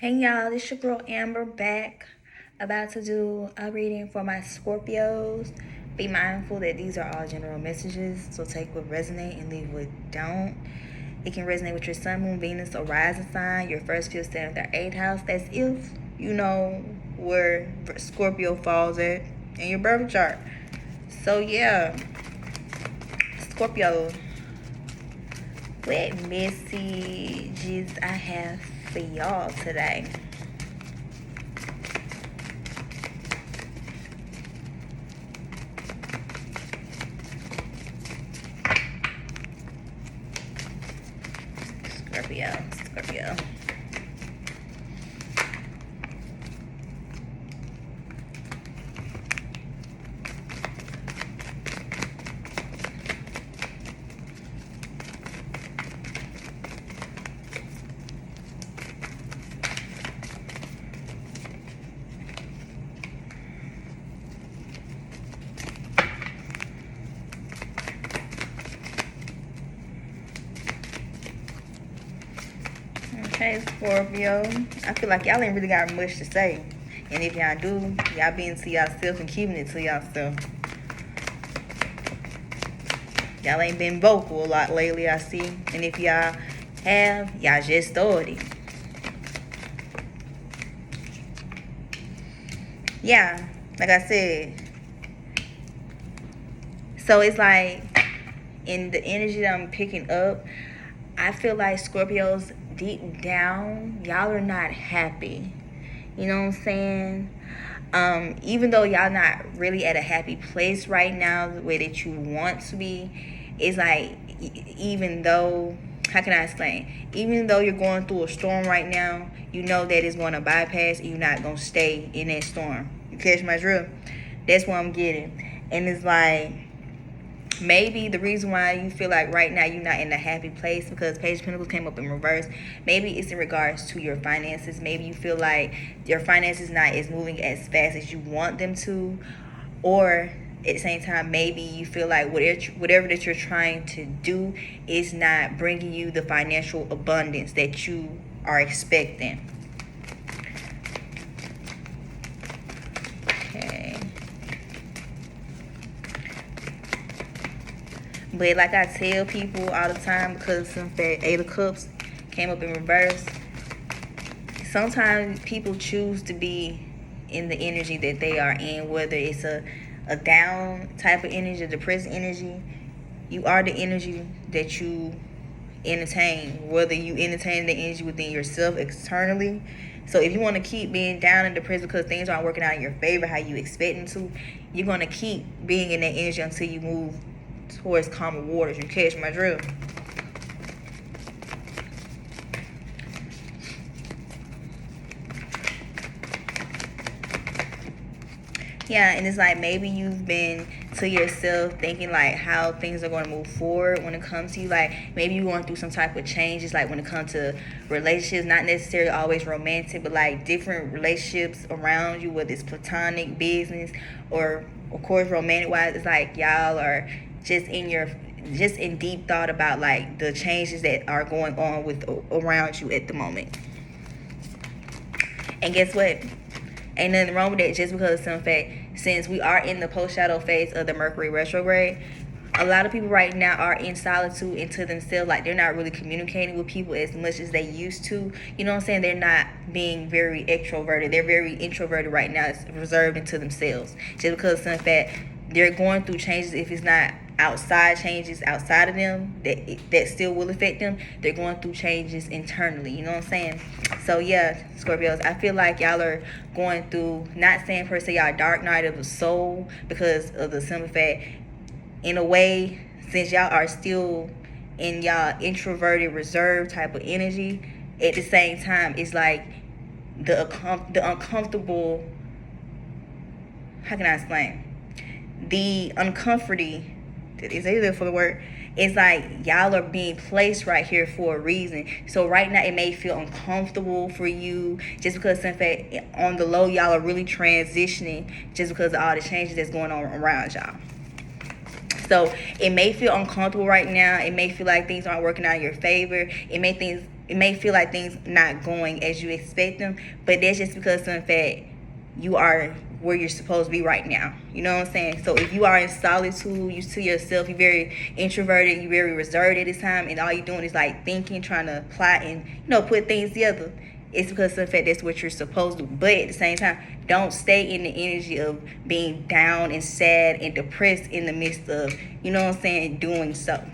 Hey y'all, this your girl Amber back. About to do a reading for my Scorpios. Be mindful that these are all general messages, so take what resonate and leave what don't. It can resonate with your sun, moon, Venus, or rising sign, your first, fifth, seventh, or eighth house. That's if you know where Scorpio falls at in your birth chart. So yeah, Scorpio, what messages I have for y'all today? Scorpio. Okay, Scorpio. I feel like y'all ain't really got much to say. And if y'all do, y'all being to yourself and keeping it to yourself. Y'all ain't been vocal a lot lately, I see. And if y'all have, y'all just started. Yeah, like I said. So it's like, in the energy that I'm picking up, I feel like Scorpios, deep down, y'all are not happy. You know what I'm saying? Even though y'all not really at a happy place right now, the way that you want to be, it's like, even though, how can I explain? Even though you're going through a storm right now, you know that it's going to bypass and you're not going to stay in that storm. You catch my drift? That's what I'm getting. And it's like, maybe the reason why you feel like right now you're not in a happy place because Page of Pentacles came up in reverse. Maybe it's in regards to your finances. Maybe you feel like your finances not as moving as fast as you want them to. Or at the same time, maybe you feel like whatever that you're trying to do is not bringing you the financial abundance that you are expecting. Okay. But like I tell people all the time, because since that Eight of Cups came up in reverse, sometimes people choose to be in the energy that they are in, whether it's a down type of energy, a depressed energy. You are the energy that you entertain, whether you entertain the energy within yourself externally. So if you want to keep being down and depressed because things aren't working out in your favor how you expect them to, you're going to keep being in that energy until you move towards calmer waters. You catch my drift? Yeah, and it's like maybe you've been to yourself thinking like how things are going to move forward when it comes to you. Like maybe you're going through some type of changes, like when it comes to relationships, not necessarily always romantic, but like different relationships around you, whether it's platonic, business, or of course romantic wise. It's like y'all are just in deep thought about like the changes that are going on with around you at the moment. And guess what? Ain't nothing wrong with that, just because of some fact, since we are in the post-shadow phase of the Mercury retrograde, a lot of people right now are in solitude into themselves. Like they're not really communicating with people as much as they used to. You know what I'm saying? They're not being very extroverted. They're very introverted right now. It's reserved into themselves. Just because of some fact, they're going through changes. If it's not outside changes outside of them that still will affect them, they're going through changes internally. You know what I'm saying? So yeah, Scorpios, I feel like y'all are going through, not saying per se y'all dark night of the soul, because of the simple fact, in a way, since y'all are still in y'all introverted reserved type of energy, at the same time it's like the uncomfortable, how can I explain, the uncomforting, is that for the word? It's like y'all are being placed right here for a reason. So right now it may feel uncomfortable for you, just because in fact on the low y'all are really transitioning, just because of all the changes that's going on around y'all. So it may feel uncomfortable right now. It may feel like things aren't working out in your favor. It may it may feel like things not going as you expect them, but that's just because of the fact you are where you're supposed to be right now. You know what I'm saying? So if you are in solitude, you to yourself, you're very introverted, you're very reserved at this time, and all you're doing is like thinking, trying to plot and put things together. It's because of the fact that's what you're supposed to do. But at the same time, don't stay in the energy of being down and sad and depressed in the midst of, doing so.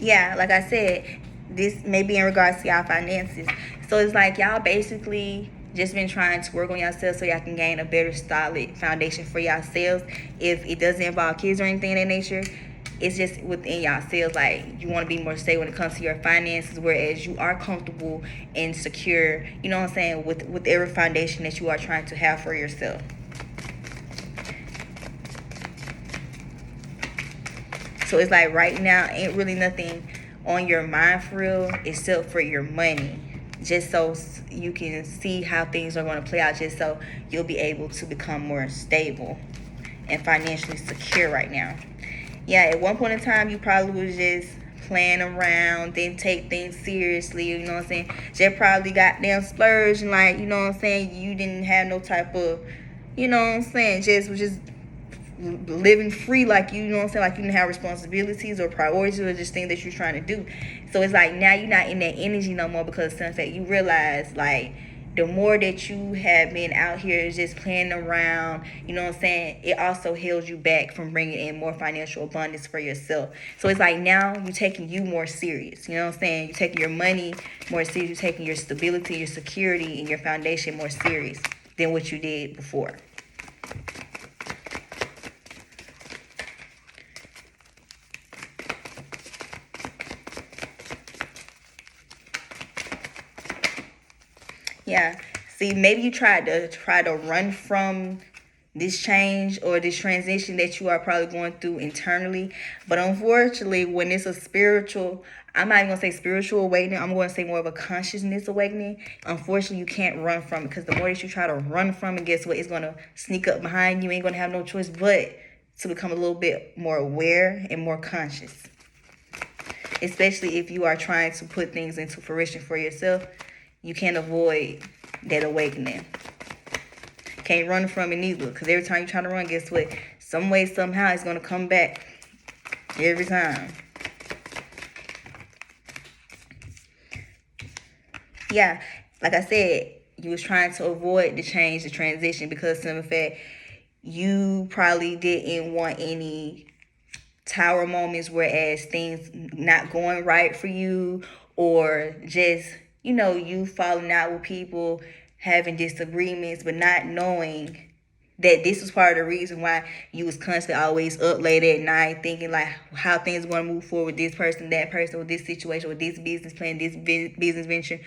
Yeah, like I said, this may be in regards to y'all finances. So it's like y'all basically just been trying to work on yourselves so y'all can gain a better solid foundation for yourselves. If it doesn't involve kids or anything of that nature, it's just within yourselves. Like, you want to be more stable when it comes to your finances, whereas you are comfortable and secure, you know what I'm saying, with every foundation that you are trying to have for yourself. So it's like right now ain't really nothing on your mind for real except for your money. Just so you can see how things are going to play out, just so you'll be able to become more stable and financially secure right now. Yeah, at one point in time, you probably was just playing around, didn't take things seriously, you know what I'm saying? Just probably got damn splurged and like, you know what I'm saying, you didn't have no type of, you know what I'm saying, just was just living free, like, you know what I'm saying, like you didn't have responsibilities or priorities or just things that you're trying to do. So it's like now you're not in that energy no more, because sunset, you realize like the more that you have been out here just playing around, you know what I'm saying, it also held you back from bringing in more financial abundance for yourself. So it's like now you're taking you more serious, you know what I'm saying, you're taking your money more serious, you're taking your stability, your security, and your foundation more serious than what you did before. Yeah. See, maybe you try to run from this change or this transition that you are probably going through internally. But unfortunately, when it's a spiritual, I'm not even gonna say spiritual awakening, I'm gonna say more of a consciousness awakening. Unfortunately, you can't run from it, because the more that you try to run from it, guess what? It's gonna sneak up behind you. You ain't gonna have no choice but to become a little bit more aware and more conscious. Especially if you are trying to put things into fruition for yourself, you can't avoid that awakening. Can't run from it neither, because every time you try to run, guess what? Some way, somehow, it's going to come back every time. Yeah, like I said, you was trying to avoid the change, the transition, because of the fact you probably didn't want any tower moments, whereas things not going right for you, or just, you falling out with people, having disagreements, but not knowing that this was part of the reason why you was constantly always up late at night thinking like how things are going to move forward with this person, that person, with this situation, with this business plan, this business venture.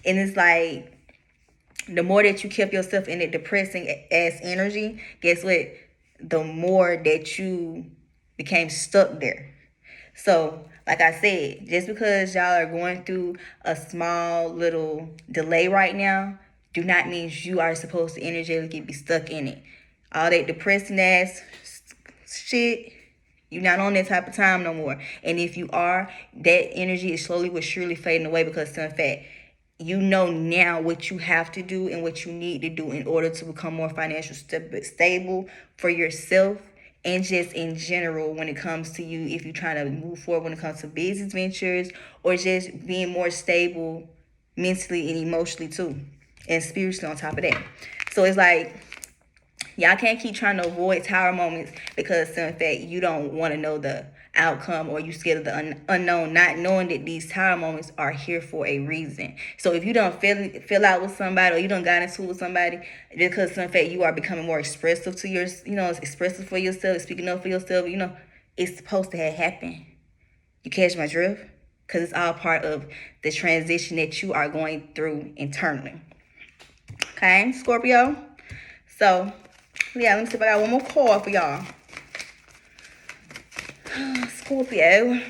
And it's like, the more that you kept yourself in that depressing ass energy, guess what? The more that you became stuck there. So, like I said, just because y'all are going through a small little delay right now, do not mean you are supposed to energetically be stuck in it. All that depressing ass shit, you're not on that type of time no more. And if you are, that energy is slowly but surely fading away, because in fact, you know now what you have to do and what you need to do in order to become more financially stable for yourself, and just in general when it comes to you, if you're trying to move forward when it comes to business ventures, or just being more stable mentally and emotionally too, and spiritually on top of that. So it's like, y'all can't keep trying to avoid tower moments, because in fact you don't want to know the outcome, or you scared of the unknown, not knowing that these tower moments are here for a reason. So if you don't feel out with somebody, or you don't got into it with somebody, because in fact you are becoming more expressive to your, expressive for yourself, speaking up for yourself, it's supposed to have happened. You catch my drift? Because it's all part of the transition that you are going through internally. Okay, Scorpio? So, yeah, let me see if I got one more card for y'all. Scorpio.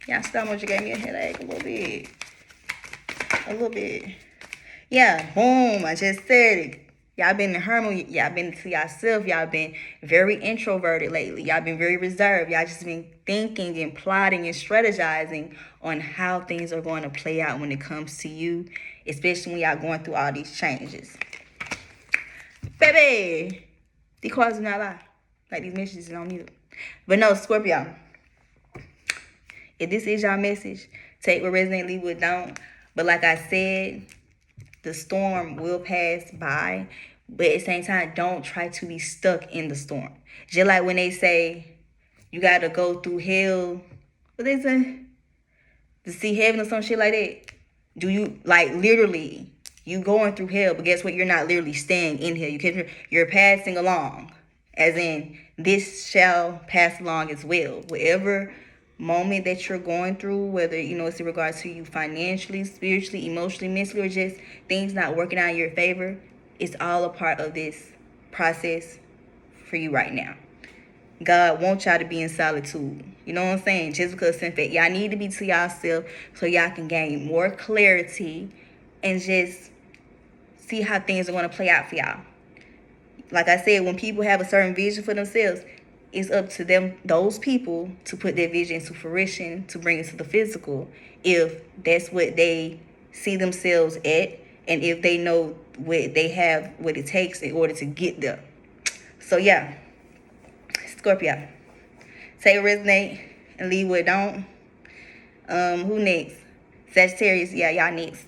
Y'all stomach gave me a headache a little bit. A little bit. Yeah, boom. I just said it. Y'all been in hermit. Y'all been to yourself. Y'all been very introverted lately. Y'all been very reserved. Y'all just been thinking and plotting and strategizing on how things are going to play out when it comes to you, especially when y'all going through all these changes. Baby, these cards do not lie. Like these messages don't mute. But no, Scorpio. If this is y'all message, take what resonate, leave what don't. But like I said, the storm will pass by. But at the same time, don't try to be stuck in the storm. Just like when they say you got to go through hell. What they say? To see heaven or some shit like that. Do you, like, literally, you going through hell, but guess what? You're not literally staying in hell. You're passing along. As in, this shall pass along as well. Whatever moment that you're going through, whether, it's in regards to you financially, spiritually, emotionally, mentally, or just things not working out in your favor, it's all a part of this process for you right now. God wants y'all to be in solitude. You know what I'm saying? Just because y'all need to be to yourself so y'all can gain more clarity and just see how things are going to play out for y'all. Like I said, when people have a certain vision for themselves, it's up to them, those people, to put their vision into fruition, to bring it to the physical, if that's what they see themselves at, and if they know what they have, what it takes in order to get there. So yeah, Scorpio, take what resonate and leave what don't. Who next? Sagittarius, yeah, y'all next.